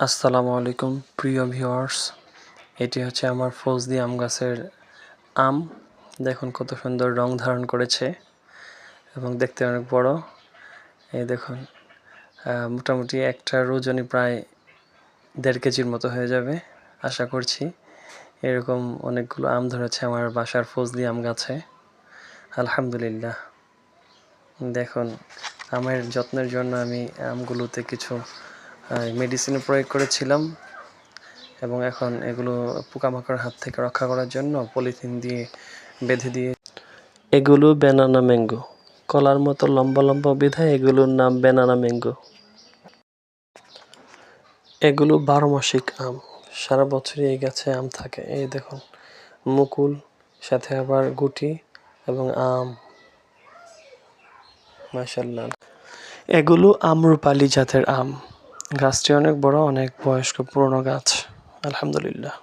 আসসালামু আলাইকুম প্রিয় ভিউয়ার্স, এটি হচ্ছে আমার ফজলি আম গাছের আম। দেখুন কত সুন্দর রং ধারণ করেছে এবং দেখতে অনেক বড়। এই দেখুন মোটামুটি একটা ওজনই প্রায় 1.5 কেজির মতো হয়ে যাবে আশা করছি। এরকম অনেকগুলো আম ধরেছে আমার বাসার ফজলি আম গাছে, আলহামদুলিল্লাহ। দেখুন আমের যত্নের জন্য আমি আমগুলোতে কিছু মেডিসিন প্রয়োগ করেছিলাম এবং এখন এগুলো পোকামাকড়ের হাত থেকে রক্ষা করার জন্য পলিথিন দিয়ে বেঁধে দিয়ে। এগুলো ব্যানানা ম্যাঙ্গো, কলার মতো লম্বা লম্বা বিধায় এগুলোর নাম ব্যানানা ম্যাঙ্গো। এগুলো 12 মাসিক আম, সারা বছরই এই গাছে আম থাকে। এই দেখুন মুকুল, সাথে আবার গুটি এবং আম, মাশাআল্লাহ। এগুলো আম্রপালি জাতের আম। গাছটি অনেক বড়, অনেক বয়স্ক পুরনো গাছ, আলহামদুলিল্লাহ।